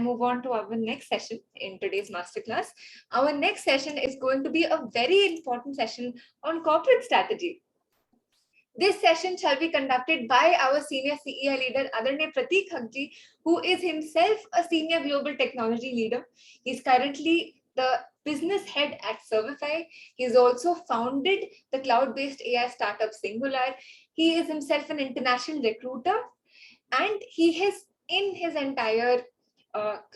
move on to our next session in today's masterclass. Our next session is going to be a very important session on corporate strategy. This session shall be conducted by our senior CEI leader, Adarnya Prateek Hagji, who is himself a senior global technology leader. He's currently the business head at Servify. He's also founded the cloud-based AI startup Singular. He is himself an international recruiter, and he has, in his entire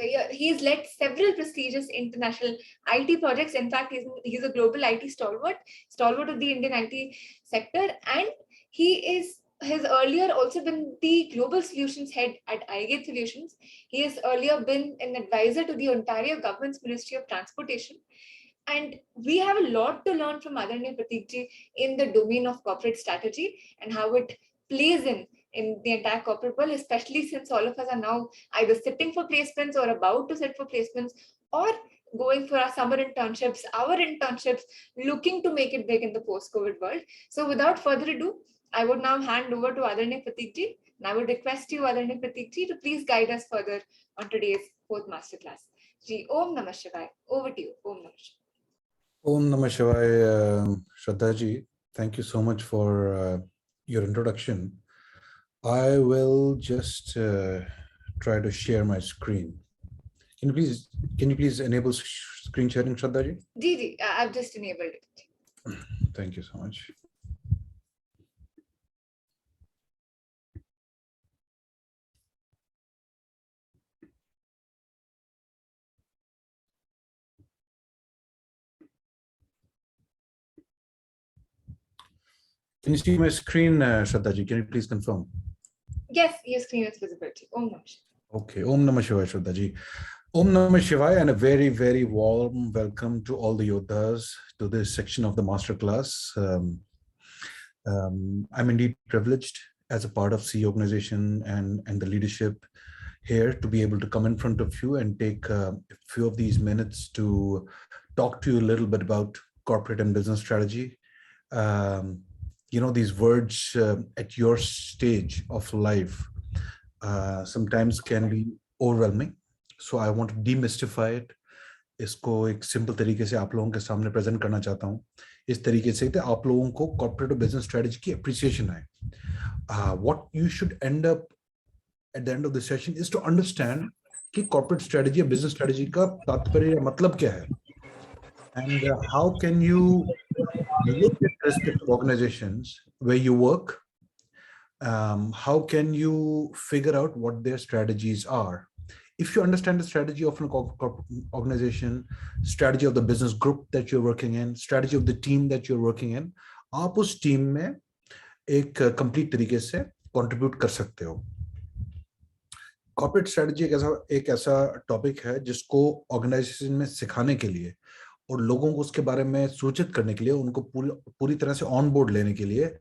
career, he's led several prestigious international IT projects. In fact, he's a global IT stalwart of the Indian IT sector, and has earlier also been the global solutions head at iGate Solutions. He has earlier been an advisor to the Ontario government's Ministry of Transportation. And we have a lot to learn from Adarnya Prateekji in the domain of corporate strategy and how it plays in the entire corporate world, especially since all of us are now either sitting for placements or about to sit for placements, or going for our summer internships, looking to make it big in the post-COVID world. So without further ado, I would now hand over to Adarnya Prateekji, and I would request you, Adarnya Prateekji, to please guide us further on today's fourth masterclass. Ji, Om Namah Shivaya. Over to you. Om Namah Shivaya. Om Namah Shivaya, Shraddha ji. Thank you so much for your introduction. I will just try to share my screen. Can you please enable screen sharing, Shraddha ji? Ji, I've just enabled it. Thank you so much. Can you see my screen, Shraddha ji? Can you please confirm? Yes, your screen is visible. Om Namah Shivaya. Okay, Om Namah Shivaya, Shraddha ji. Om Namah Shivaya, and a very, very warm welcome to all the Yodhas to this section of the masterclass. I'm indeed privileged as a part of C organization and the leadership here to be able to come in front of you and take a few of these minutes to talk to you a little bit about corporate and business strategy. You know, these words at your stage of life sometimes can be overwhelming. So I want to demystify it. इसको एक simple तरीके से आप लोगों के सामने present करना चाहता हूँ, इस तरीके से कि आप लोगों को कॉर्पोरेट बिजनेस स्ट्रेटजी की अप्रिसिएशन आए. What you should end up at the end of the session is to understand कि corporate strategy या business strategy का तात्पर्य या मतलब क्या है, and how can you look at respective organizations where you work. How can you figure out what their strategies are? If you understand the strategy of an organization, strategy of the business group that you're working in, strategy of the team that you're working in, आप उस team में एक complete तरीके से contribute कर सकते हो. Corporate strategy एक ऐसा टॉपिक है जिसको ऑर्गेनाइजेशन में सिखाने के लिए और लोगों को उसके बारे में सूचित करने के लिए, उनको पूरी तरह से ऑन बोर्ड लेने के लिए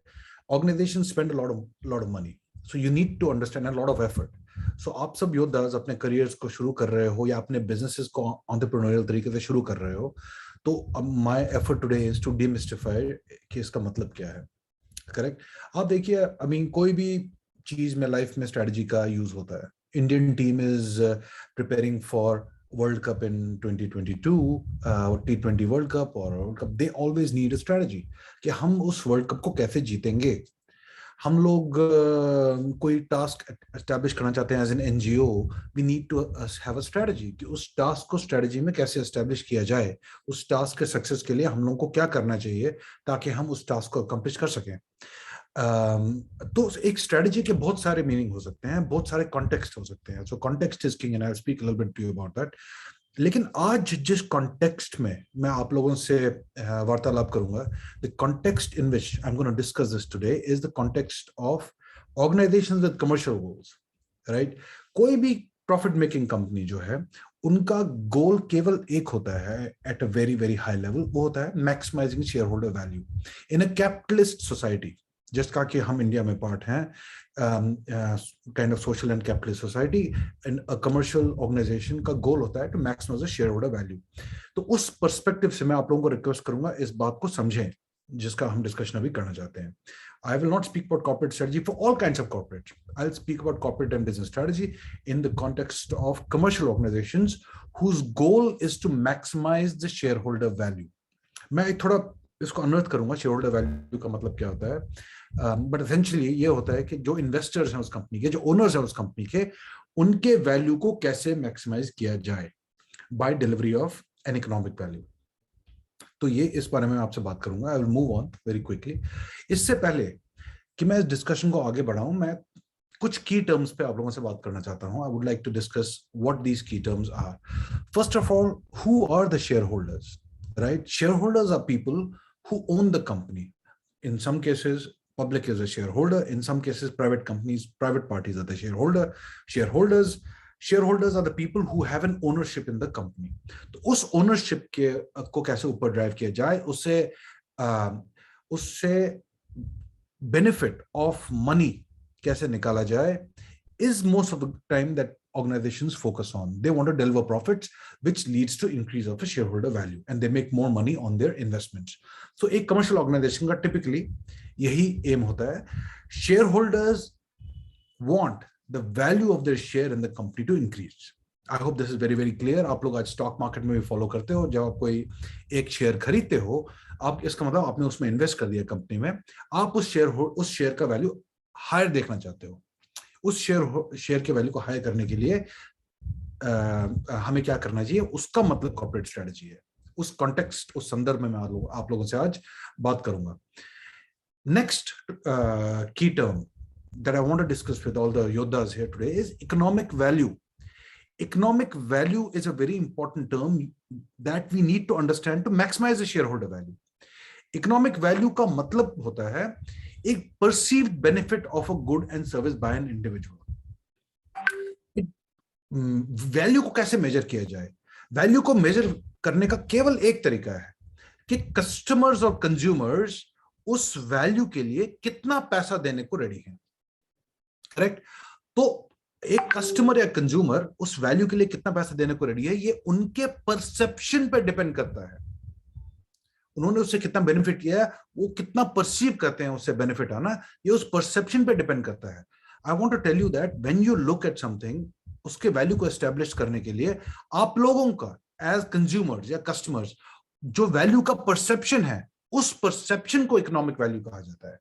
organisation spend lot of money. So you need to understand a lot of effort. So आप सब योद्धास अपने करियर्स को शुरू कर रहे हो या अपने बिजनेसेस को एंटरप्रेन्योरियल तरीके से शुरू कर रहे हो, तो my effort today is to demystify कि इसका मतलब क्या है. करेक्ट. आप देखिए, आई मीन कोई भी चीज में लाइफ में स्ट्रेटजी का यूज होता है. Indian team is preparing for World Cup in 2022 or T20 World Cup or World Cup. They always need a strategy कि हम उस वर्ल्ड कप को कैसे जीतेंगे. हम लोग कोई टास्क एस्टैब्लिश करना चाहते हैं as an NGO, we need to have a strategy कि उस टास्क को स्ट्रेटजी में कैसे एस्टैब्लिश किया जाए. उस टास्क के सक्सेस के लिए हम लोगों को क्या करना चाहिए ताकि हम उस टास्क को अकम्प्लिश कर सकें. तो एक स्ट्रेटजी के बहुत सारे मीनिंग हो सकते हैं, बहुत सारे कॉन्टेक्स्ट हो सकते हैं. So context is king and I will speak a little bit to you about that. लेकिन आज जिस कॉन्टेक्स्ट में मैं आप लोगों से वार्तालाप करूंगा, the context in which I am gonna discuss this today is the context of organisations with commercial goals. Right. कोई भी प्रॉफिट मेकिंग कंपनी जो है, उनका गोल केवल एक होता है at a very very high level, वो होता है maximising shareholder value in a capitalist society. जिसका कि हम इंडिया में पार्ट हैं, kind of social and capitalist society. And a commercial organisation का गोल होता है to maximise the shareholder value. तो उस पर्सपेक्टिव से मैं आप लोगों को रिक्वेस्ट करूंगा इस बात को समझें जिसका हम डिस्कशन अभी करना चाहते हैं. I will not speak about corporate strategy for all kinds of corporate. I'll speak about corporate and business strategy in the context of commercial organizations whose goal is to maximize the shareholder value. मैं एक थोड़ा इसको अनर्थ करूंगा shareholder value का मतलब क्या होता है, बट एसेंशियली ये होता है कि जो इन्वेस्टर्स हैं उस कंपनी के, जो ओनर्स हैं उस कंपनी के, उनके वैल्यू को कैसे मैक्सिमाइज किया जाए by delivery of an economic value. तो ये इस बारे में आपसे बात करूंगा. I will move on very quickly. इससे पहले कि मैं इस डिस्कशन को आगे बढ़ाऊं, मैं कुछ की टर्म्स पे आप लोगों से बात करना चाहता हूं. I would like to discuss what these key terms are. First of all, who are the shareholders, right? Shareholders are people who own the company. In some cases, public is a shareholder. In some cases, private companies, private parties are the shareholders are the people who have an ownership in the company. तो उस ownership के को कैसे ऊपर drive किया जाए, उससे benefit of money कैसे निकाला जाए, is most of the time that organizations focus on. They want to deliver profits, which leads to increase of the shareholder value, and they make more money on their investments. So एक commercial organization का typically यही aim होता है. Shareholders want the value of their share in the company to increase. I hope this is very very clear. आप लोग आज stock market में भी फॉलो करते हो. जब आप कोई एक शेयर खरीदते हो, आप इसका मतलब आपने उसमें इन्वेस्ट कर दिया कंपनी में, आप उस शेयर का वैल्यू हायर देखना चाहते हो. उस शेयर के वैल्यू को हाई करने के लिए हमें क्या करना चाहिए, उसका मतलब कॉर्पोरेट स्ट्रेटजी है. उस कॉन्टेक्स्ट, उस संदर्भ में मैं आप लोगों से आज बात करूंगा. नेक्स्ट की term that I want to discuss with all the yodhas here today is economic value. Economic value is a very important term that we need to understand to maximize the shareholder value. Economic value का मतलब होता है एक perceived benefit of a good and service by an individual. Value को कैसे major किया जाए? Value को मेजर करने का केवल एक तरीका है कि कस्टमर्स और कंज्यूमर्स उस वैल्यू के लिए कितना पैसा देने को रेडी हैं. करेक्ट? तो एक कस्टमर या कंज्यूमर उस वैल्यू के लिए कितना पैसा देने को रेडी है, ये उनके परसेप्शन पे डिपेंड करता है. उन्होंने उससे कितना बेनिफिट किया है, वो कितना परसीव करते हैं उससे बेनिफिट आना, ये उस परसेप्शन पे डिपेंड करता है. I want to tell you that when you look at something, उसके वैल्यू को एस्टेब्लिश करने के लिए आप लोगों का एज कंज्यूमर्स या कस्टमर्स जो वैल्यू का परसेप्शन है, उस परसेप्शन को इकोनॉमिक वैल्यू कहा जाता है.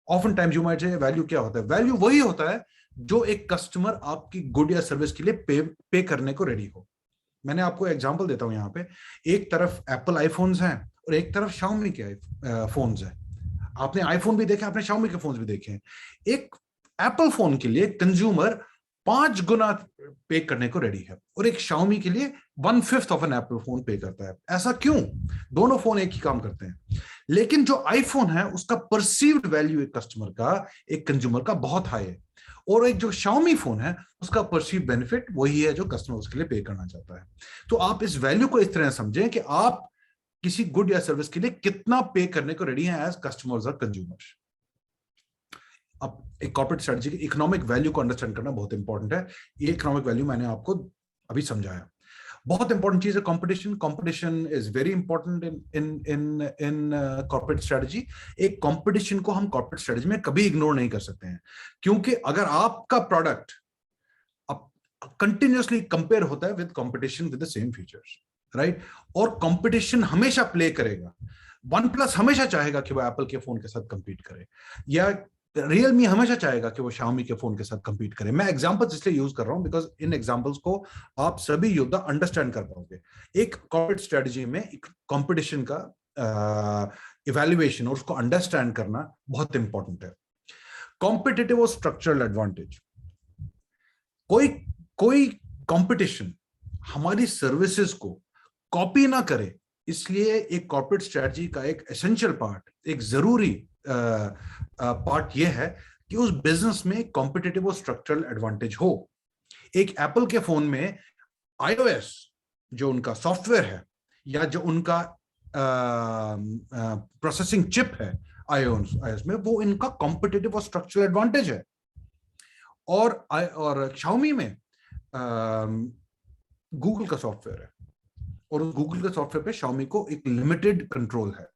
Often times you might say value क्या होता है? वैल्यू वही होता है जो एक कस्टमर आपकी गुड या सर्विस के लिए पे करने को रेडी हो. मैंने आपको एग्जांपल देता हूं. यहाँ पे एक तरफ एप्पल आईफोन्स हैं और एक तरफ शाओमी के फोन्स हैं. आपने आईफोन भी देखे, आपने शाओमी के फोन्स भी देखे हैं. एक एप्पल फोन के लिए कंज्यूमर 5 गुना पे करने को रेडी है और एक शाओमी के लिए 1/5 ऑफ एन एप्पल फोन पे करता है. ऐसा क्यों? दोनों फोन एक ही काम करते हैं, लेकिन जो आईफोन है उसका परसीव्ड वैल्यू एक कस्टमर का, एक कंज्यूमर का बहुत हाई है, और एक जो शाओमी फोन है उसका परसीव्ड बेनिफिट वही है जो कस्टमर उसके लिए पे करना चाहता है. तो आप इस वैल्यू को इस तरह समझें कि आप किसी गुड या सर्विस के लिए कितना पे करने को रेडी हैं एज कस्टमर्स और कंज्यूमर्स. अब एक कॉर्पोरेट स्ट्रेटजी की इकोनॉमिक वैल्यू को अंडरस्टैंड करना बहुत इंपॉर्टेंट है. ये इकोनॉमिक वैल्यू मैंने आपको अभी समझाया. बहुत इंपॉर्टेंट चीज है competition. Competition is very important in corporate strategy. एक कंपटीशन को हम कॉर्पोरेट स्ट्रेटजी में कभी इग्नोर नहीं कर सकते हैं, क्योंकि अगर आपका प्रोडक्ट कंटिन्यूअसली कंपेयर होता है with competition with the same features, right, और कंपटीशन हमेशा प्ले करेगा. OnePlus हमेशा चाहेगा कि वो एप्पल के फोन के साथ कंपीट करे, या रियलमी हमेशा चाहेगा कि वो शाओमी के फोन के साथ कंपीट करे. मैं एग्जांपल्स इसलिए यूज कर रहा हूं बिकॉज इन एग्जांपल्स को आप सभी योद्धा अंडरस्टैंड कर पाओगे. एक कॉर्पोरेट स्ट्रेटजी में कंपटीशन का इवैल्यूएशन और उसको अंडरस्टैंड करना बहुत इंपॉर्टेंट है. कॉम्पिटिटिव और स्ट्रक्चरल एडवांटेज. कोई कंपटीशन हमारी सर्विसेज को कॉपी ना करे, इसलिए एक कॉर्पोरेट स्ट्रेटजी का एक एसेंशियल पार्ट, एक जरूरी पार्ट यह है कि उस बिजनेस में कॉम्पिटिटिव और स्ट्रक्चरल एडवांटेज हो. एक एप्पल के फोन में iOS जो उनका सॉफ्टवेयर है या जो उनका प्रोसेसिंग चिप है iOS में, वो इनका कॉम्पिटिटिव और स्ट्रक्चरल एडवांटेज है. और Xiaomi में गूगल का सॉफ्टवेयर है और उस गूगल के सॉफ्टवेयर पे Xiaomi को एक लिमिटेड कंट्रोल है.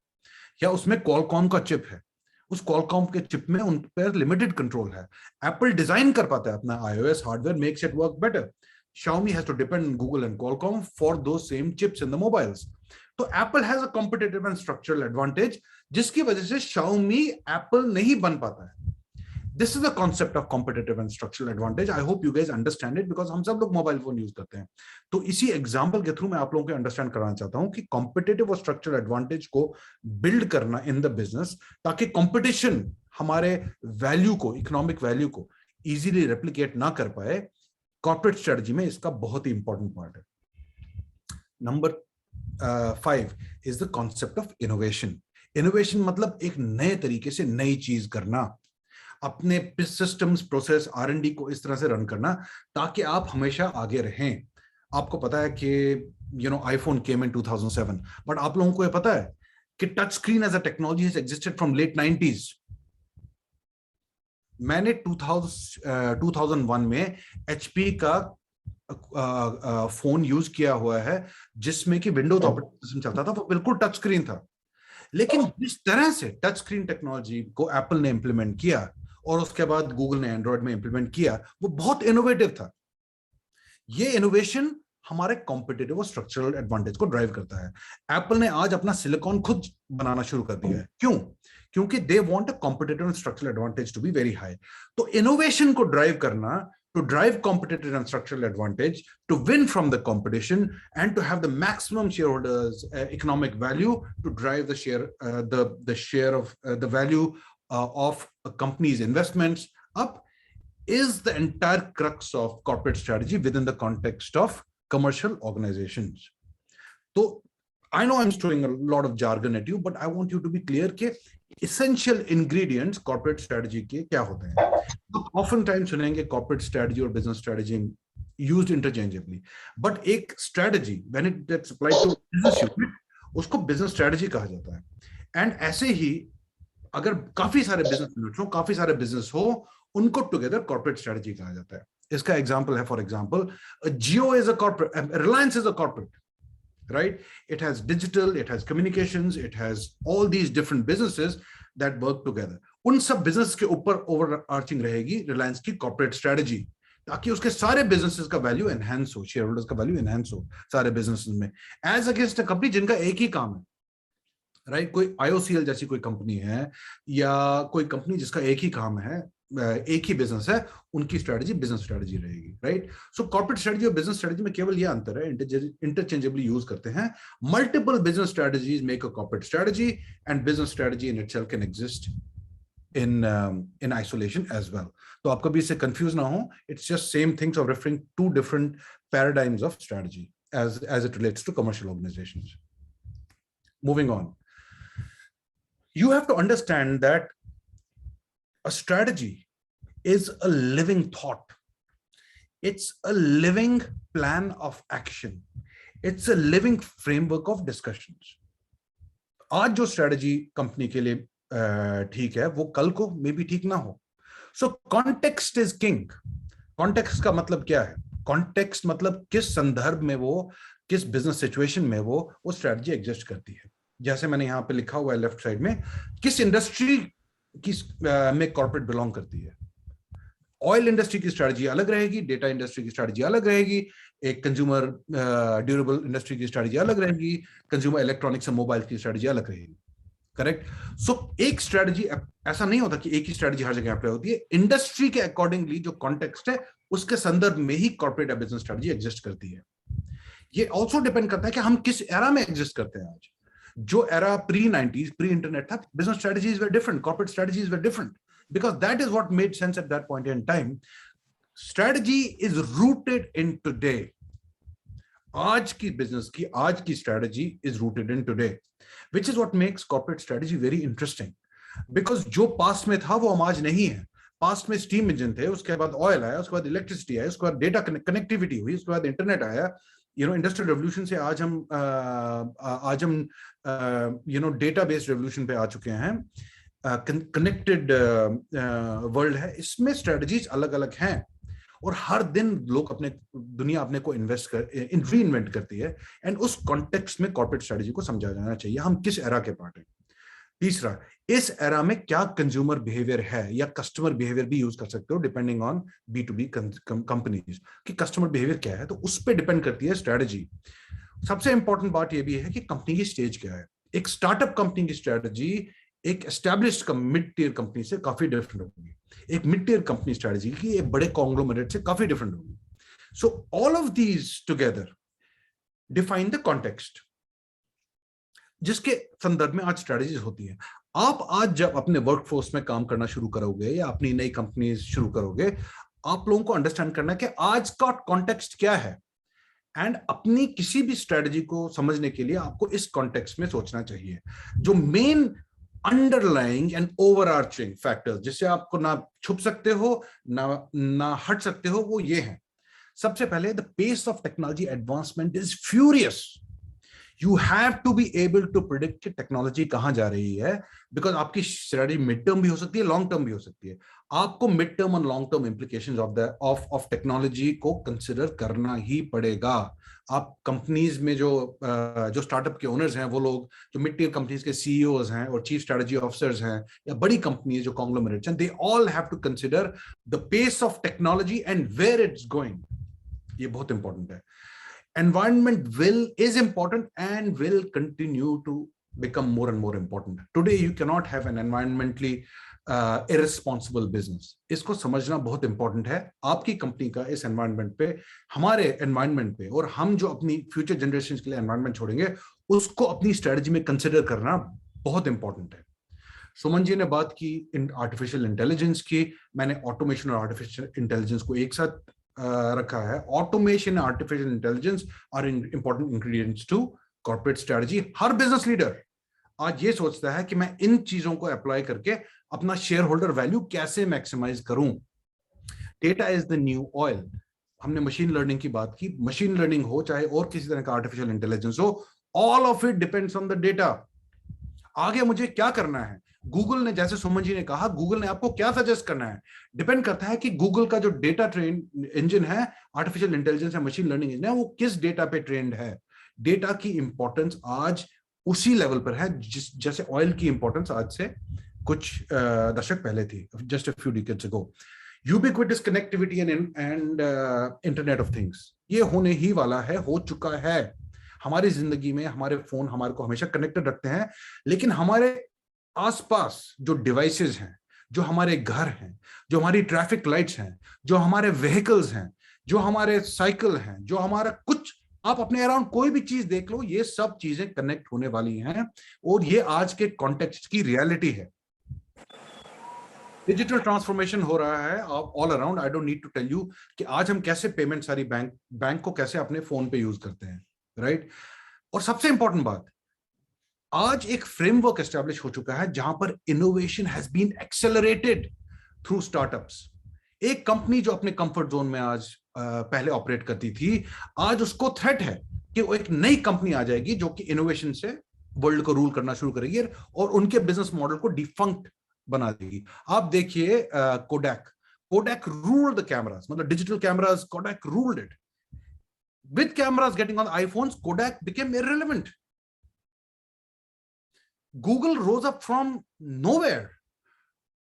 या उसमें क्वालकॉम का चिप है, उस क्वालकॉम के चिप में उन पर लिमिटेड कंट्रोल है। एप्पल डिजाइन कर पाता है अपना iOS hardware, makes it work better. Xiaomi has to depend on Google and Qualcomm for those same chips in the mobiles. तो Apple has a competitive and structural advantage, जिसकी वजह से Xiaomi Apple नहीं बन पाता है। This is the concept of competitive and structural advantage. I hope you guys understand it because हम सब लोग मोबाइल फोन यूज करते हैं। तो इसी एग्जाम्पल के थ्रू मैं आप लोगों को अंडरस्टैंड कराना चाहता हूं कि कॉम्पिटिटिव और स्ट्रक्चरल एडवांटेज को बिल्ड करना इन द बिजनेस, ताकि कंपटीशन हमारे वैल्यू को, इकोनॉमिक वैल्यू को इजीली रेप्लिकेट ना कर पाए। कॉर्पोरेट स्ट्रेटजी में इसका बहुत ही इंपॉर्टेंट पार्ट है। Number 5 is the concept of innovation. Innovation मतलब एक नए तरीके से नई चीज करना, अपने सिस्टम्स, प्रोसेस, R&D को इस तरह से रन करना ताकि आप हमेशा आगे रहें। आपको पता है कि आईफोन केम इन 2007, बट आप लोगों को ये पता है कि touch screen as a technology has existed from late 90s। मैंने 2001 में HP का फोन यूज किया हुआ है जिसमें कि विंडोज ऑपरेटिंग सिस्टम चलता था, वो बिल्कुल टच स्क्रीन था। लेकिन जिस तरह से टच स्क्रीन टेक्नोलॉजी को एप्पल ने इंप्लीमेंट किया और उसके बाद गूगल ने एंड्रॉइड में इंप्लीमेंट किया, वो बहुत इनोवेटिव था। ये इनोवेशन हमारे कॉम्पिटिटिव और स्ट्रक्चरल एडवांटेज को ड्राइव करता है। एप्पल ने आज अपना सिलिकॉन खुद बनाना शुरू कर दिया है। क्यों? क्योंकि they want a competitive and structural advantage to be very high. तो इनोवेशन को ड्राइव करना, to drive competitive and structural advantage, to win from the competition, and to have the maximum shareholders economic value to drive the share, the share of the value of a company's investments up, is the entire crux of corporate strategy within the context of commercial organizations. So I know I'm throwing a lot of jargon at you, but I want you to be clear कि essential ingredients corporate strategy के क्या होते हैं। Often times सुनेंगे corporate strategy और business strategy used interchangeably, but एक strategy when it gets applied to business unit, उसको business strategy कहा जाता है। And ऐसे ही अगर काफी सारे business units हो, काफी सारे business हो, उनको together corporate strategy कहा जाता है। इसका example है, for example, Jio is a corporate, Reliance is a corporate, right? It has digital, it has communications, it has all these different businesses that work together. उन सब business के ऊपर overarching रहेगी Reliance की corporate strategy, ताकि उसके सारे businesses का value enhance हो, shareholders का value enhance हो सारे businesses में, as against a company जिनका एक ही काम है, right? कोई IOCL जैसी कोई कंपनी है या कोई कंपनी जिसका एक ही काम है, एक ही बिजनेस है, उनकी स्ट्रेटजी बिजनेस स्ट्रेटजी रहेगी, राइट? सो कॉर्पोरेट स्ट्रेटजी और बिजनेस स्ट्रेटजी में केवल ये अंतर है, इंटरचेंजेबली यूज करते हैं। Multiple business strategies make a corporate strategy, and business strategy in itself can exist in isolation as well. तो आप कभी इससे कंफ्यूज ना हो, it's just same things of referring to different paradigms of strategy as it relates to commercial organizations. Moving on, you have to understand that a strategy is a living thought. It's a living plan of action. It's a living framework of discussions. आज जो strategy company के लिए ठीक है, वो कल को may be ठीक ना हो। सो कॉन्टेक्स्ट इज किंग। कॉन्टेक्स्ट का मतलब क्या है? कॉन्टेक्स्ट मतलब किस संदर्भ में वो, किस बिजनेस सिचुएशन में वो स्ट्रेटजी एग्जिस्ट करती है। जैसे मैंने यहाँ पे लिखा हुआ है लेफ्ट साइड में, किस इंडस्ट्री की में कॉर्पोरेट बिलोंग करती है। ऑयल इंडस्ट्री की स्ट्रेटजी अलग रहेगी, डेटा इंडस्ट्री की स्ट्रेटजी अलग रहेगी, एक कंज्यूमर ड्यूरेबल इंडस्ट्री की स्ट्रेटजी अलग रहेगी, कंज्यूमर इलेक्ट्रॉनिक्स और मोबाइल की स्ट्रेटजी अलग रहेगी, करेक्ट? सो एक स्ट्रेटजी, ऐसा नहीं होता कि एक ही स्ट्रेटजी हर जगह अप्लाई होती है। इंडस्ट्री के अकॉर्डिंगली जो कॉन्टेक्स्ट है उसके संदर्भ में ही कॉर्पोरेट या बिजनेस स्ट्रेटजी एग्जिस्ट करती है। ये ऑल्सो डिपेंड करता है कि हम किस एरा में एग्जिस्ट करते हैं। आज जो era pre 90s, pre internet था, business strategies were different, corporate strategies were different, because that is what made sense at that point in time. Strategy is rooted in today. आज की business की, आज की strategy is rooted in today, which is what makes corporate strategy very interesting. Because जो past में था वो हम आज नहीं है। पास्ट में स्टीम इंजन थे, उसके बाद ऑयल आया, उसके बाद इलेक्ट्रिसिटी आया, उसके बाद डेटा कनेक्टिविटी हुई, उसके बाद इंटरनेट आया। इंडस्ट्रियल रेवोल्यूशन से आज हम डेटा बेस्ड रेवोल्यूशन पे आ चुके हैं। कनेक्टेड वर्ल्ड है, इसमें स्ट्रेटजीज अलग अलग हैं और हर दिन लोग दुनिया अपने को रीइन्वेंट करती है। एंड उस कॉन्टेक्स्ट में कॉर्पोरेट स्ट्रेटजी को समझा जाना चाहिए, हम किस एरा के पार्ट हैं। तीसरा, इस एरा में क्या कंज्यूमर बिहेवियर है, या कस्टमर बिहेवियर भी यूज कर सकते हो डिपेंडिंग ऑन B2B कंपनीज कि कस्टमर बिहेवियर क्या है, तो उस पर डिपेंड करती है स्ट्रेटजी। सबसे इंपॉर्टेंट बात यह भी है कि कंपनी की स्टेज क्या है। एक स्टार्टअप कंपनी की स्ट्रेटजी एक एस्टैब्लिश्ड मिड टियर कंपनी से काफी डिफरेंट होगी, एक मिड टियर कंपनी स्ट्रेटजी की एक बड़े कॉन्ग्लोमरेट से काफी डिफरेंट होगी। So all of these together define the context जिसके संदर्भ में आज स्ट्रेटजीज होती है। आप आज जब अपने वर्कफोर्स में काम करना शुरू करोगे या अपनी नई कंपनी शुरू करोगे, आप लोगों को अंडरस्टैंड करना है कि आज का कॉन्टेक्स्ट क्या है, एंड अपनी किसी भी स्ट्रेटजी को समझने के लिए आपको इस कॉन्टेक्स्ट में सोचना चाहिए। जो main underlying and overarching factors जिससे आपको ना छुप सकते हो ना हट सकते हो, वो ये है। सबसे पहले, the pace of technology advancement is furious. You have to be able to predict कि टेक्नोलॉजी कहां जा रही है, बिकॉज आपकी स्ट्रेटजी मिड टर्म भी हो सकती है, लॉन्ग टर्म भी हो सकती है। आपको मिड टर्म और long term implications of technology को कंसिडर करना ही पड़ेगा। आप कंपनीज में जो स्टार्टअप के ओनर्स हैं, वो लोग जो मिड टियर कंपनीज के सीईओज हैं और चीफ स्ट्रेटजी ऑफिसर्स हैं, या बड़ी कंपनीज जो कॉन्ग्लोमरेट्स हैं, they all have to consider the pace of technology and where it's going. ये बहुत इंपॉर्टेंट है। Environment is important and will continue to become more and more important. Today you cannot have an environmentally irresponsible business. इसको समझना बहुत important है। आपकी company का इस एनवायरनमेंट पे, हमारे एनवायरनमेंट पे, और हम जो अपनी फ्यूचर जनरेशन के लिए एनवायरनमेंट छोड़ेंगे, उसको अपनी स्ट्रेटजी में कंसिडर करना बहुत इंपॉर्टेंट है। सुमन जी ने बात की आर्टिफिशियल इंटेलिजेंस की, मैंने ऑटोमेशन और आर्टिफिशियल इंटेलिजेंस को एक साथ रखा है। Automation, artificial intelligence are important ingredients to corporate strategy. हर बिजनेस लीडर आज ये सोचता है कि मैं इन चीजों को अप्लाई करके अपना शेयर होल्डर वैल्यू कैसे मैक्सिमाइज करूं। Data is the new oil. हमने मशीन लर्निंग की बात की। मशीन लर्निंग हो चाहे और किसी तरह का आर्टिफिशियल इंटेलिजेंस हो, all of it depends on the data. आगे मुझे क्या करना है, गूगल ने, जैसे सुमन जी ने कहा, गूगल ने आपको क्या सजेस्ट करना है, डिपेंड करता है कि गूगल का जो डेटा ट्रेन इंजन है, आर्टिफिशियल इंटेलिजेंस या मशीन लर्निंग इंजन है, वो किस डेटा पे ट्रेंड है। डेटा की इंपॉर्टेंस आज उसी लेवल पर है जैसे ऑयल की इंपॉर्टेंस आज से कुछ दशक पहले थी, just a few decades ago. Ubiquitous connectivity and internet of things, ये होने ही वाला है, हो चुका है। हमारी जिंदगी में हमारे फोन हमारे को हमेशा कनेक्टेड रखते हैं, लेकिन हमारे आसपास जो डिवाइसेस हैं, जो हमारे घर हैं, जो हमारी ट्रैफिक लाइट्स हैं, जो हमारे व्हीकल्स हैं, जो हमारे साइकिल हैं, जो हमारा कुछ, आप अपने अराउंड कोई भी चीज देख लो, ये सब चीजें कनेक्ट होने वाली हैं, और ये आज के कॉन्टेक्स्ट की रियलिटी है। डिजिटल ट्रांसफॉर्मेशन हो रहा है all around. I don't need to tell you कि आज हम कैसे पेमेंट सारी बैंक को कैसे अपने फोन पे यूज करते हैं, राइट। और सबसे इंपॉर्टेंट बात, आज एक फ्रेमवर्क एस्टैब्लिश हो चुका है जहां पर innovation has been accelerated through startups. एक कंपनी जो अपने कंफर्ट जोन में आज पहले ऑपरेट करती थी, आज उसको थ्रेट है कि वो एक नई कंपनी आ जाएगी जो कि इनोवेशन से वर्ल्ड को रूल करना शुरू करेगी और उनके बिजनेस मॉडल को डिफंक्ट बना देगी। आप देखिए कोडैक रूल्ड द कैमरास, मतलब digital cameras, Kodak ruled it. With cameras getting on iPhones, Kodak became irrelevant. Google rose up from nowhere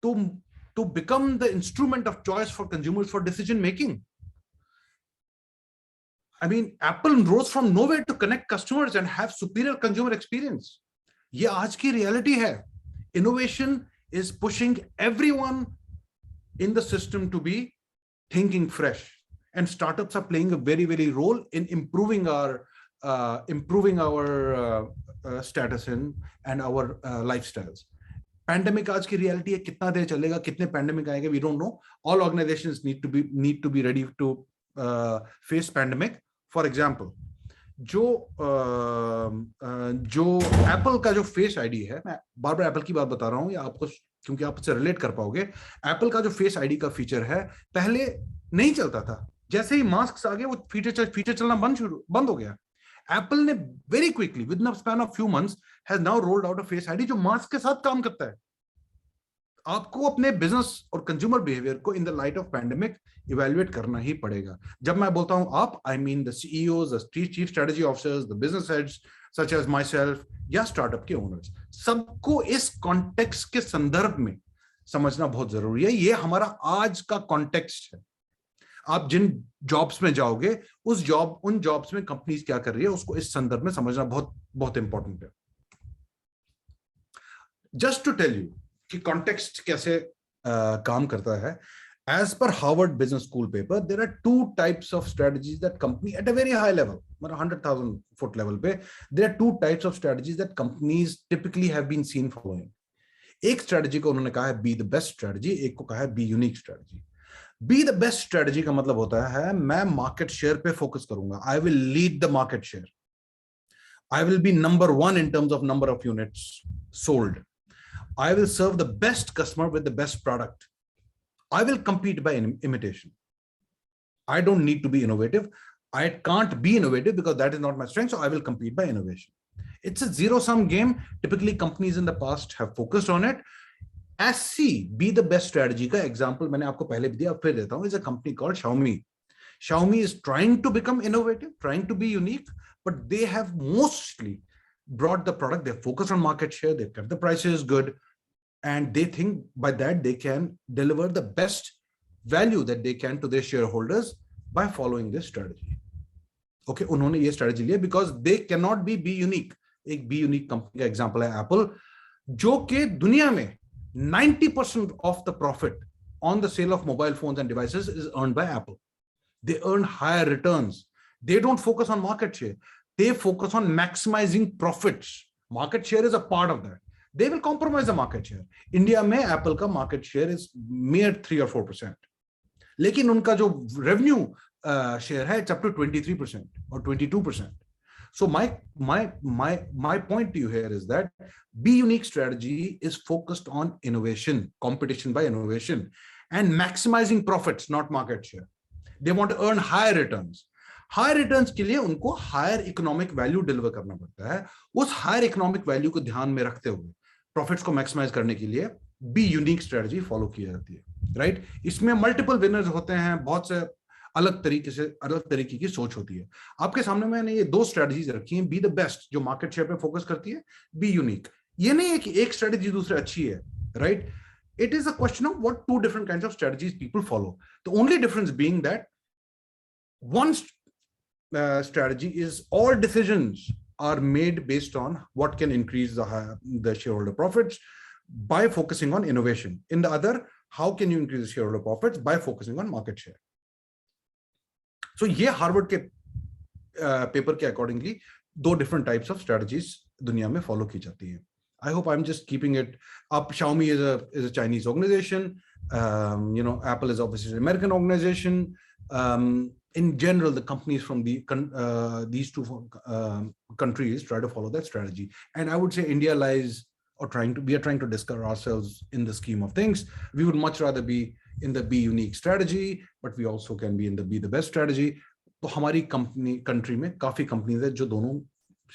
to become the instrument of choice for consumers for decision making. I mean, Apple rose from nowhere to connect customers and have superior consumer experience. ये आज की reality है. Innovation is pushing everyone in the system to be thinking fresh, and startups are playing a very, very role in improving our status and our lifestyles. Pandemic आज की reality है, कितना देर चलेगा, कितने pandemic आएंगे, we don't know. All organizations need to be ready to face pandemic. For example, जो Apple का जो Face ID है, मैं बार बार Apple की बात बता रहा हूँ या आपको, क्योंकि आप उससे रिलेट कर पाओगे। Apple का जो Face ID का फीचर है, पहले नहीं चलता था, जैसे ही मास्क आ गए वो फीचर चलना बंद हो गया। Apple ने very quickly, within a span of few months, has now rolled out a Face ID जो मास्क के साथ काम करता है। आपको अपने बिजनेस और कंज्यूमर बिहेवियर को in the light of pandemic evaluate करना ही पड़ेगा. जब मैं बोलता हूं आप, I mean the CEOs, the chief strategy officers, the business heads such as myself, या स्टार्टअप के ओनर्स, सबको इस कॉन्टेक्स्ट के संदर्भ में समझना बहुत जरूरी है. ये हमारा आज का कॉन्टेक्स्ट है. आप जिन जॉब्स में जाओगे, उन जॉब्स में कंपनीज क्या कर रही है, उसको इस संदर्भ में समझना बहुत बहुत इंपॉर्टेंट है. जस्ट टू टेल यू कि कॉन्टेक्स्ट कैसे काम करता है, as per Harvard Business School paper, there are two types of strategies that company at a very high level, 100,000 foot level पे, there are two types of strategies that companies typically have been seen following. एक strategy को उन्होंने कहा है be the best strategy, एक को कहा है be unique strategy. Be the best strategy का मतलब होता है मैं market share पे focus करूंगा. I will lead the market share. I will be number one in terms of number of units sold. I will serve the best customer with the best product. I will compete by imitation. I don't need to be innovative. I can't be innovative because that is not my strength. So I will compete by innovation. It's a zero-sum game. Typically, companies in the past have focused on it. SC, be the best strategy का example मैंने आपको पहले भी दिया, फिर देता हूँ. Is a company called Xiaomi. Xiaomi is trying to become innovative, trying to be unique, but they have mostly brought the product. They focus on market share. They've kept the prices good. And they think by that they can deliver the best value that they can to their shareholders by following this strategy. Okay, उन्होंने ये strategy लिया because they cannot be unique. एक be unique company का example है Apple, जो कि दुनिया में 90% of the profit on the sale of mobile phones and devices is earned by Apple. They earn higher returns. They don't focus on market share. They focus on maximizing profits. Market share is a part of that. They will compromise the market share. India में Apple का market share is mere 3 or 4%. लेकिन उनका जो revenue share है, it's up to 23% or 22%. So my point to you here is that Be Unique strategy is focused on innovation, competition by innovation, and maximizing profits, not market share. They want to earn higher returns. Higher returns के लिए उनको higher economic value deliver करना पड़ता है. उस higher economic value को ध्यान में रखते हुए प्रॉफिट्स को मैक्सिमाइज करने के लिए बी यूनिक स्ट्रेटजी फॉलो की जाती है. राइट, इसमें मल्टीपल विनर्स होते हैं, बहुत से अलग तरीके की सोच होती है. आपके सामने मैंने ये दो स्ट्रेटजीज रखी हैं. बी द बेस्ट जो मार्केट शेयर पे फोकस करती है, बी यूनिक. ये नहीं है कि एक स्ट्रेटजी दूसरे अच्छी है. Right, it is a question of what two different kinds of strategies people follow. The only difference being that one strategy is all decisions are made based on what can increase the shareholder profits by focusing on innovation. In the other, how can you increase the shareholder profits by focusing on market share? So ये Harvard के paper के accordingly दो different types of strategies दुनिया में follow की जाती है. I hope I'm just keeping it up. Xiaomi is a Chinese organization. Apple is obviously an American organization. In general, the companies from these two countries try to follow that strategy. And I would say India lies, or we are trying to discover ourselves in the scheme of things. We would much rather be in the Be Unique strategy, but we also can be in the Be the Best strategy. तो हमारी country में काफी companies है जो दोनों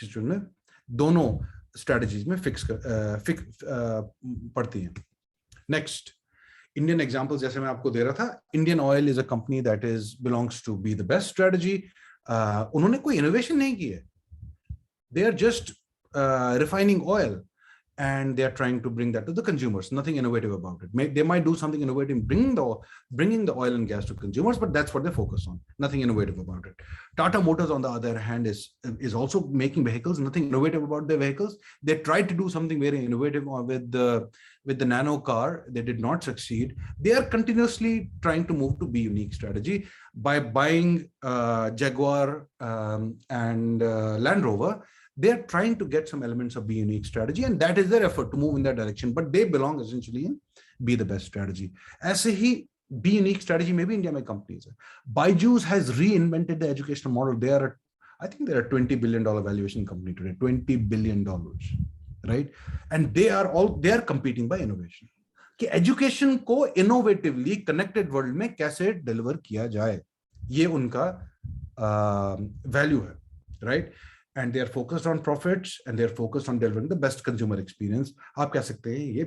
situation में दोनों strategies में fix पड़ती हैं. Next. Indian examples जैसे मैं आपको दे रहा था, Indian Oil is a company that belongs to Be the Best strategy. उन्होंने कोई innovation नहीं की है. They are just refining oil and they are trying to bring that to the consumers. Nothing innovative about it. They might do something innovative bringing the oil and gas to consumers, but that's what they focus on. Nothing innovative about it. Tata Motors, on the other hand, is also making vehicles. Nothing innovative about their vehicles. They tried to do something very innovative with the nano car. They did not succeed. They are continuously trying to move to Be Unique strategy by buying Jaguar and Land Rover. They are trying to get some elements of Be Unique strategy, and that is their effort to move in that direction. But they belong essentially in Be the Best strategy. ऐसे ही Be Unique strategy में भी India में companies है. Byju's has reinvented the educational model. I think they're a $20 billion valuation company today. $20 billion, right? And they are competing by innovation. कि education को innovatively connected world में कैसे deliver किया जाए, ये उनका value है, right? and they are focused on profits and they are focused on delivering the best consumer experience. आप कह सकते हैं ये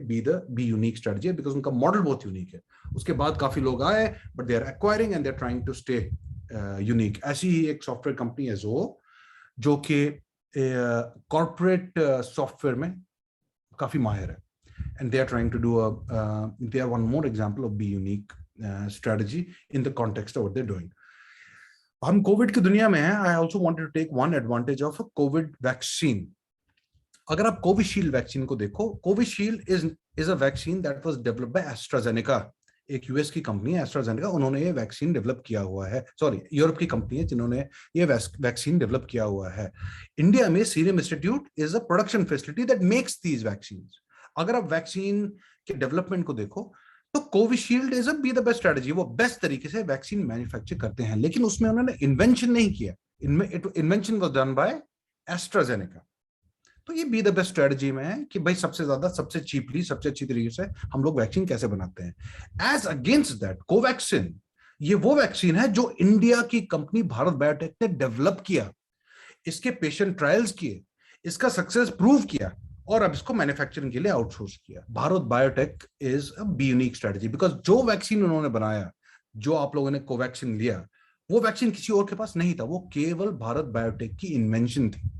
be unique strategy है, because उनका मॉडल बहुत यूनिक है. उसके बाद काफी लोग आए, but they are acquiring and they are trying to stay unique. ऐसी ही एक सॉफ्टवेयर कंपनी है जो कि कॉर्पोरेट सॉफ्टवेयर में काफी माहिर है, and they are trying to do they are one more example of be unique strategy in the context of what they're doing. हम कोविड की दुनिया में हैं. I also wanted to take one advantage of a Covid vaccine. अगर आप Covishield vaccine को देखो, Covishield is a vaccine that was developed by AstraZeneca, एक यूएस की कंपनी है एस्ट्राजेनेका. उन्होंने ये वैक्सीन डेवलप किया हुआ है, सॉरी यूरोप की कंपनी है जिन्होंने ये वैक्सीन डेवलप किया हुआ है. इंडिया में serum institute is a production facility that makes these vaccine. अगर आप वैक्सीन के डेवलपमेंट को देखो तो Covishield is a be the best strategy. वो बेस्ट तरीके से वैक्सीन मैन्युफैक्चर करते हैं, लेकिन उसमें उन्होंने इन्वेंशन नहीं किया. Invention was done by AstraZeneca. तो ये बी द बेस्ट स्ट्रेटजी में है कि भाई सबसे ज्यादा, सबसे चीपली, सबसे अच्छी तरीके से हम लोग वैक्सीन कैसे बनाते हैं. एज अगेंस्ट दैट कोवैक्सिन, ये वो वैक्सीन है जो इंडिया की कंपनी भारत बायोटेक ने डेवलप किया, इसके पेशेंट ट्रायल्स किए, इसका सक्सेस प्रूव किया और अब इसको मैन्युफैक्चरिंग के लिए आउटसोर्स किया. Bharat biotech is a be unique strategy, because जो वैक्सीन उन्होंने बनाया, जो आप लोगों ने कोवैक्सिन लिया, वो वैक्सीन किसी और के पास नहीं था, वो केवल भारत बायोटेक की इन्वेंशन थी.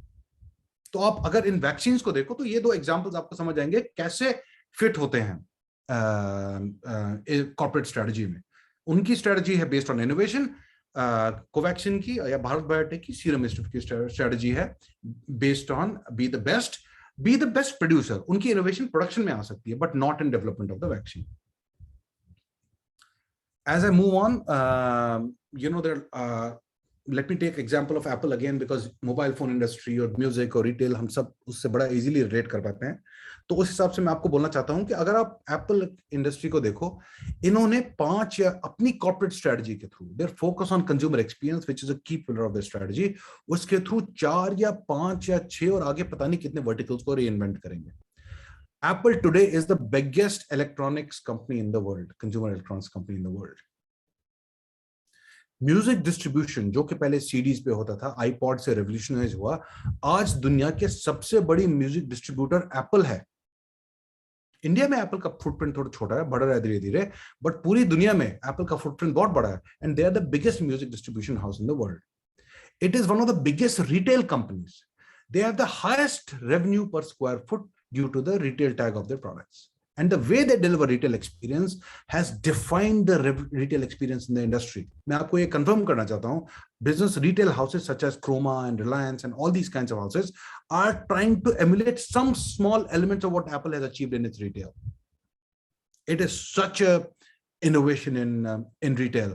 तो आप अगर इन वैक्सीन को देखो तो ये दो एग्जांपल्स आपको समझ आएंगे कैसे फिट होते हैं कॉर्पोरेट स्ट्रेटजी में. उनकी स्ट्रेटजी है बेस्ड ऑन इनोवेशन, कोवैक्सिन की या भारत बायोटेक की सीरम इंस्टीट्यूट की स्ट्रेटजी है based on be the best producer. उनकी इनोवेशन प्रोडक्शन में आ सकती है, but not in development of the vaccine. As I move on, let me take example of Apple again, because mobile phone industry और music और retail हम सब उससे बड़ा easily relate कर पाते हैं. तो उस हिसाब से मैं आपको बोलना चाहता हूं कि अगर आप Apple इंडस्ट्री को देखो, इन्होंने 5 या अपनी corporate strategy के through, their focus on consumer experience which is a key pillar of their strategy, उसके थ्रू 4 या 5 या 6 और आगे पता नहीं कितने verticals को reinvent करेंगे. Apple today is the biggest electronics company in the world, consumer electronics company in the world. Music distribution जो कि पहले सीडीज पे होता था, आईपॉड से रेवोल्यूशनाइज हुआ. आज दुनिया के सबसे बड़ी म्यूजिक डिस्ट्रीब्यूटर एप्पल है. इंडिया में एप्पल का फुटप्रिंट थोड़ा छोटा है, बढ़ रहा है धीरे धीरे, बट पूरी दुनिया में एप्पल का फुटप्रिंट बहुत बड़ा है. And they are the biggest music distribution house in the world. It is one of the biggest retail companies. They have the highest revenue per square foot due to the retail tag of their products. And the way they deliver retail experience has defined the retail experience in the industry. मैं आपको ये confirm करना चाहता हूँ, business retail houses such as Croma and Reliance and all these kinds of houses are trying to emulate some small elements of what Apple has achieved in its retail. It is such a innovation in retail.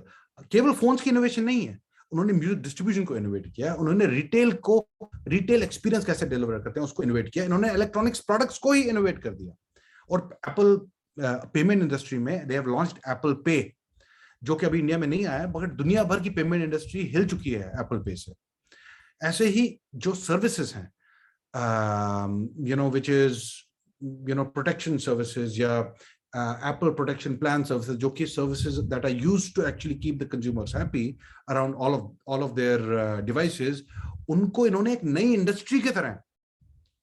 केवल phones की innovation नहीं है, उन्होंने music distribution को innovate किया, उन्होंने retail experience कैसे deliver करते हैं उसको इनोवेट किया, इन्होंने इलेक्ट्रॉनिक्स प्रोडक्ट्स को ही इनोवेट कर दिया. और एप्पल पेमेंट इंडस्ट्री में दे हैव लॉन्च्ड एप्पल पे, जो कि अभी इंडिया में नहीं आया, मगर दुनिया भर की पेमेंट इंडस्ट्री हिल चुकी है एप्पल पे से. ऐसे ही जो सर्विसेज हैं, व्हिच इज प्रोटेक्शन सर्विसेज या एप्पल प्रोटेक्शन प्लान सर्विसेज, जो कि services that are used to actually keep the consumers happy around all of their devices, उनको इन्होंने एक नई इंडस्ट्री की तरह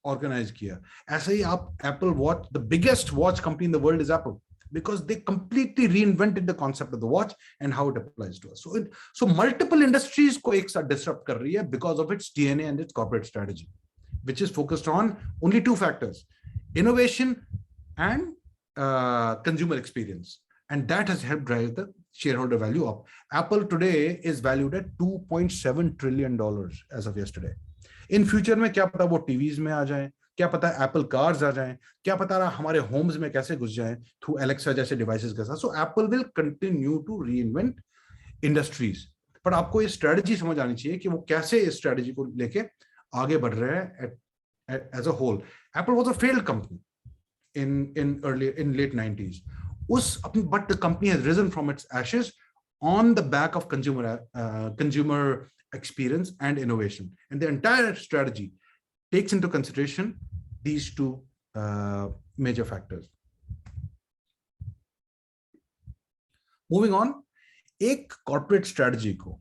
ऑर्गेनाइज किया. ऐसे ही आप Apple watch, the biggest watch company in the world is Apple, because they completely reinvented the concept of the watch and how it applies to us. So multiple industries को एक साथ disrupt कर रही है because of its DNA and its corporate strategy, which is focused on only 2 factors: innovation and consumer experience, and that has helped drive the shareholder value up. Apple today is valued at $2.7 trillion as of yesterday. In future में क्या पता वो TVs में आ जाए, क्या पता Apple cars आ जाएं, क्या पता हमारे होम्स में कैसे घुस जाएं थ्रू एलेक्सा जैसे डिवाइसेस के साथ. So Apple will continue to reinvent industries. पर आपको ये स्ट्रेटजी समझ आनी चाहिए कि वो कैसे इस स्ट्रेटजी को लेके आगे बढ़ रहे हैं as a whole. Apple was a failed company in late 90s. But the company has risen from its ashes on the back of consumer experience and innovation, and the entire strategy takes into consideration these 2 major factors. Moving on, एक corporate strategy को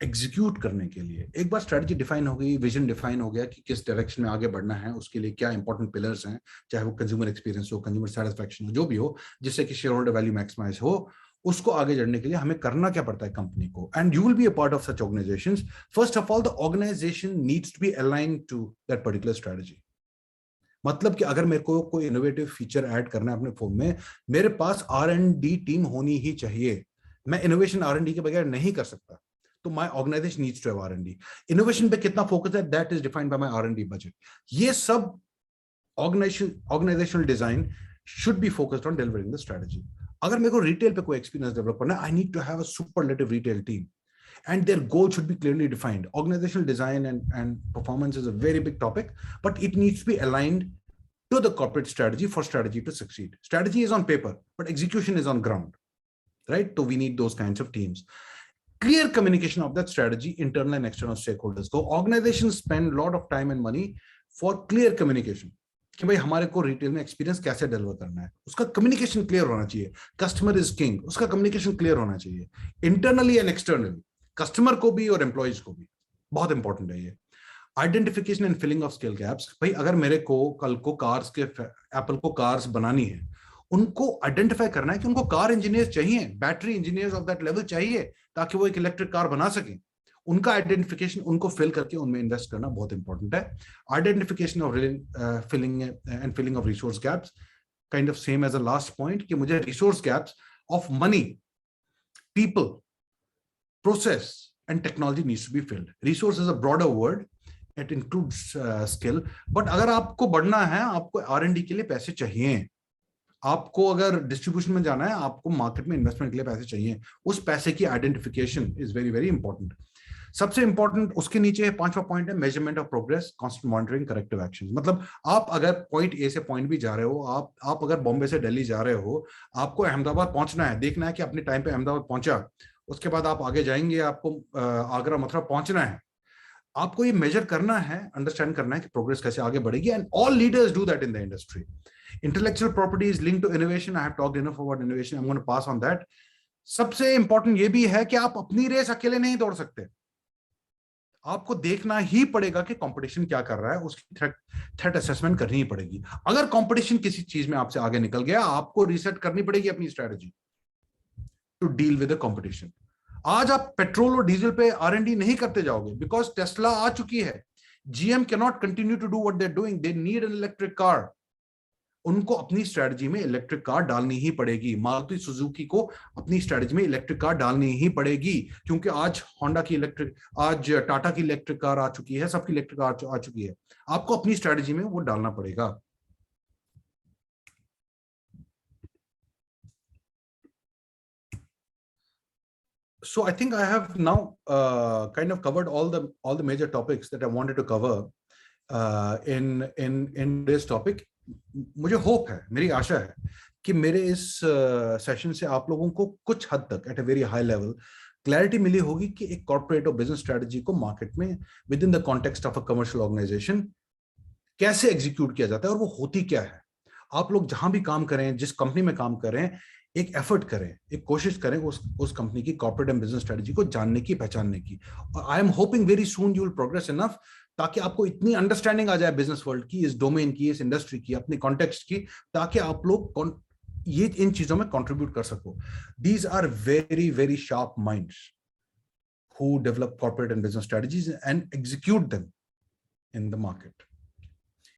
execute करने के लिए एक बार strategy define हो गई, vision define हो गया कि किस डायरेक्शन में आगे बढ़ना है, उसके लिए क्या इंपॉर्टेंट पिलर्स हैं, चाहे वो कंज्यूमर एक्सपीरियंस हो, कंज्यूमर सेटिस्फैक्शन हो, जो भी हो, जिससे कि शेयर होल्डर वैल्यू मैक्सिमाइज हो, उसको आगे बढ़ने के लिए हमें करना क्या पड़ता है कंपनी को. And you will be a part of such organisations. First of all the organisation needs to be aligned to that particular strategy. मतलब कि अगर मेरे को कोई इनोवेटिव फीचर ऐड करना है अपने फोन में, मेरे पास R&D टीम होनी ही चाहिए. मैं इनोवेशन R&D के बगैर नहीं कर सकता. तो my organisation needs to have R&D. Innovation पे कितना फोकस है, that is defined by my R&D budget. ये सब organisational design should be focused on delivering the strategy. अगर मेरे को रिटेल पे कोई एक्सपीरियंस डेवलप करना है, I need to have a superlative retail team. And their goal should be clearly defined. Organizational design and performance is a very big topic, but it needs to be aligned to the corporate strategy for strategy to succeed. Strategy is on paper, but execution is on ground, right? So we need those kinds of teams. Clear communication of that strategy, internal and external stakeholders. So organizations spend a lot of time and money for clear communication. कि भाई हमारे को retail में experience कैसे deliver करना है, उसका communication clear होना चाहिए. कस्टमर इज किंग, उसका कम्युनिकेशन क्लियर होना चाहिए, इंटरनली एंड एक्सटर्नली, कस्टमर को भी और एम्प्लॉइज को भी. बहुत इंपॉर्टेंट है ये. Identification and filling of skill gaps. भाई अगर मेरे को कल को कार्स के, एप्पल को कार्स बनानी है, उनको आइडेंटिफाई करना है कि उनको कार इंजीनियर चाहिए, battery engineers of that level चाहिए, ताकि वो एक इलेक्ट्रिक कार बना सकें. उनका आइडेंटिफिकेशन, उनको फिल करके उनमें इन्वेस्ट करना बहुत इंपॉर्टेंट है. Identification of filling and filling of resource gaps, kind of same as a last point, कि मुझे resource gaps of money, people, process and technology needs to be filled. Resource is a broader word. It includes skill. But अगर आपको बढ़ना है, आपको R&D के लिए पैसे चाहिए. आपको अगर डिस्ट्रीब्यूशन में जाना है, आपको मार्केट में इन्वेस्टमेंट के लिए पैसे चाहिए. उस पैसे की identification is very very important. सबसे इंपॉर्टेंट उसके नीचे 5वां पॉइंट है measurement of progress, constant monitoring, corrective actions. मतलब आप अगर पॉइंट ए से पॉइंट बी जा रहे हो, आप अगर बॉम्बे से दिल्ली जा रहे हो, आपको अहमदाबाद पहुंचना है, देखना है कि अपने टाइम पे अहमदाबाद पहुंचा. उसके बाद आप आगे जाएंगे, आपको आगरा मथुरा पहुंचना है. आपको ये मेजर करना है, अंडरस्टैंड करना है कि प्रोग्रेस कैसे आगे बढ़ेगी. And all leaders do that in the industry. Intellectual property is linked to innovation. I have talked enough about innovation. I am going to pass on that. सबसे इंपॉर्टेंट ये भी है कि आप अपनी रेस अकेले नहीं दौड़ सकते. आपको देखना ही पड़ेगा कि कंपटीशन क्या कर रहा है, उसकी थ्रेट असेसमेंट करनी ही पड़ेगी. अगर कंपटीशन किसी चीज में आपसे आगे निकल गया, आपको रिसेट करनी पड़ेगी अपनी strategy to deal with the competition. आज आप पेट्रोल और डीजल पे R&D नहीं करते जाओगे, बिकॉज टेस्ला आ चुकी है. GM can not continue to do what they are doing. They need an electric car. उनको अपनी स्ट्रेटजी में इलेक्ट्रिक कार डालनी ही पड़ेगी. मारुति सुजुकी को अपनी स्ट्रेटजी में इलेक्ट्रिक कार डालनी ही पड़ेगी, क्योंकि आज होंडा की इलेक्ट्रिक, आज टाटा की इलेक्ट्रिक कार आ चुकी है, सबकी इलेक्ट्रिक कार आ चुकी है. आपको अपनी स्ट्रेटजी में वो डालना पड़ेगा. So I think I have now kind of covered all the major topics that I wanted to cover in this topic. मुझे होप है, मेरी आशा है कि मेरे इस सेशन से आप लोगों को कुछ हद तक at a very high level clarity मिली होगी कि एक कॉर्पोरेट और बिजनेस स्ट्रेटजी को मार्केट में within the context of a commercial organisation कैसे एग्जीक्यूट किया जाता है और वो होती क्या है. आप लोग जहां भी काम करें, जिस कंपनी में काम करें, एक एफर्ट करें, एक कोशिश करें उस कंपनी की कॉर्पोरेट एंड बिजनेस स्ट्रेटजी को जानने की, पहचानने की. और I am hoping very soon you will progress enough, ताकि आपको इतनी अंडरस्टैंडिंग आ जाए बिजनेस वर्ल्ड की, इस डोमेन की, इस इंडस्ट्री की, अपने कॉन्टेक्स्ट की, ताकि आप लोग ये इन चीजों में कंट्रीब्यूट कर सको. These are very very sharp minds who develop corporate and business strategies and execute them in the market.